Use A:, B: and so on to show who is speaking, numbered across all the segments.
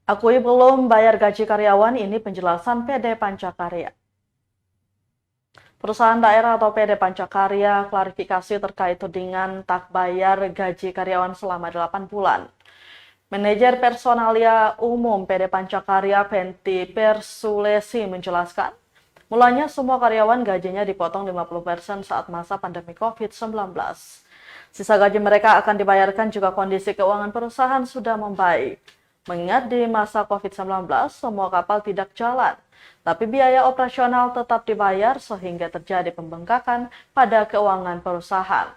A: Akui belum bayar gaji karyawan, ini penjelasan PD Pancakarya. Perusahaan daerah atau PD Pancakarya klarifikasi terkait tudingan tak bayar gaji karyawan selama 8 bulan. Manajer Personalia Umum PD Pancakarya Penti Persulesi menjelaskan, mulanya semua karyawan gajinya dipotong 50% saat masa pandemi COVID-19. Sisa gaji mereka akan dibayarkan jika kondisi keuangan perusahaan sudah membaik. Mengingat di masa COVID-19, semua kapal tidak jalan, tapi biaya operasional tetap dibayar sehingga terjadi pembengkakan pada keuangan perusahaan.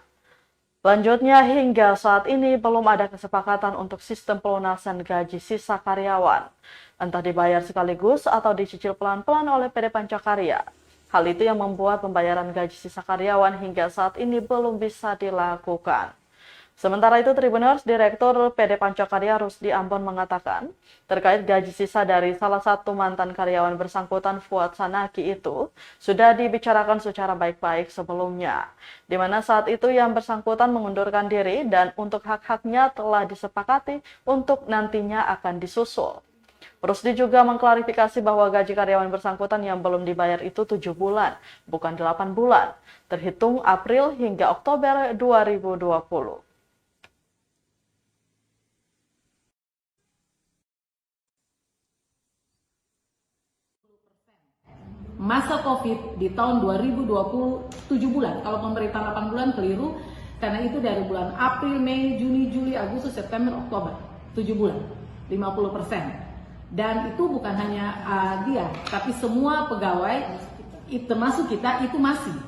A: Selanjutnya, hingga saat ini belum ada kesepakatan untuk sistem pelunasan gaji sisa karyawan, entah dibayar sekaligus atau dicicil pelan-pelan oleh PD Pancakarya. Hal itu yang membuat pembayaran gaji sisa karyawan hingga saat ini belum bisa dilakukan. Sementara itu, Tribuners, Direktur PD Pancakarya Rusdi Ambon mengatakan, terkait gaji sisa dari salah satu mantan karyawan bersangkutan Fuad Sanaki itu sudah dibicarakan secara baik-baik sebelumnya, di mana saat itu yang bersangkutan mengundurkan diri dan untuk hak-haknya telah disepakati untuk nantinya akan disusul. Rusdi juga mengklarifikasi bahwa gaji karyawan bersangkutan yang belum dibayar itu 7 bulan, bukan 8 bulan, terhitung April hingga Oktober 2020.
B: Masa COVID di tahun 2020 7 bulan, kalau pemerintah 8 bulan keliru, karena itu dari bulan April, Mei, Juni, Juli, Agustus, September, Oktober, 7 bulan, 50%. Dan itu bukan hanya dia, tapi semua pegawai, termasuk kita, itu masih.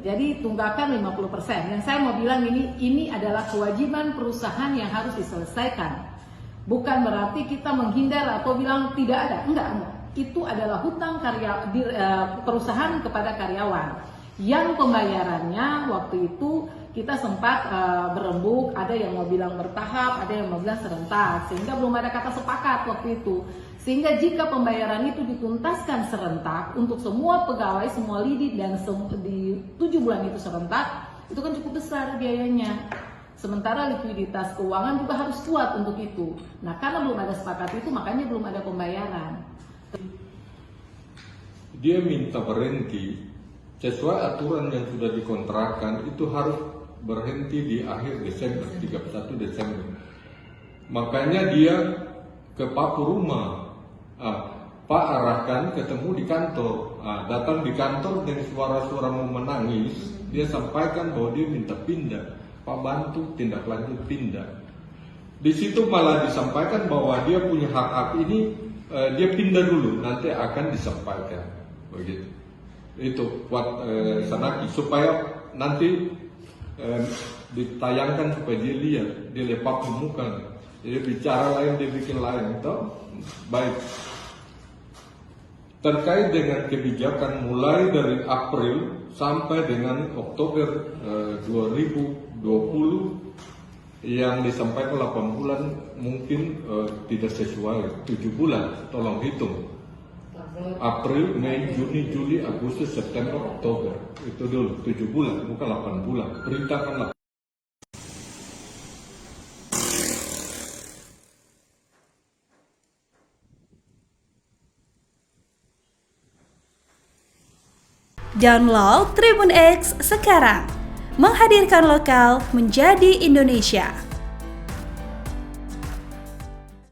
B: Jadi tunggakan 50%. Yang saya mau bilang ini adalah kewajiban perusahaan yang harus diselesaikan. Bukan berarti kita menghindar atau bilang tidak ada, enggak. Itu adalah hutang perusahaan kepada karyawan yang pembayarannya waktu itu kita sempat berembuk, ada yang mau bilang bertahap, ada yang mau bilang serentak, sehingga belum ada kata sepakat waktu itu. Sehingga jika pembayaran itu dituntaskan serentak untuk semua pegawai, semua lidi dan di 7 bulan itu serentak, itu kan cukup besar biayanya. Sementara likuiditas keuangan juga harus kuat untuk itu. Nah, karena belum ada sepakat itu, makanya belum ada pembayaran.
C: Dia minta berhenti sesuai aturan yang sudah dikontrakkan, itu harus berhenti di akhir Desember, 31 Desember. Makanya dia ke Pak Puruma, Pak arahkan ketemu di kantor, datang di kantor dengan suara-suara mau menangis, dia sampaikan bahwa dia minta pindah, Pak bantu tindak lanjut pindah. Di situ malah disampaikan bahwa dia punya hak-hak ini, dia pindah dulu, nanti akan disampaikan, begitu. Itu buat Sanaki supaya nanti ditayangkan supaya dia lihat, dia lepak muka, jadi bicara lain, dia bikin lain, itu baik. Terkait dengan kebijakan mulai dari April sampai dengan Oktober 2020 yang disampaikan 8 bulan mungkin tidak sesuai, 7 bulan, tolong hitung. April, Mei, Juni, Juli, Agustus, September, Oktober. Itu dulu, 7 bulan, bukan 8 bulan. Perintahkanlah.
D: Download Tribun X sekarang, menghadirkan lokal menjadi Indonesia.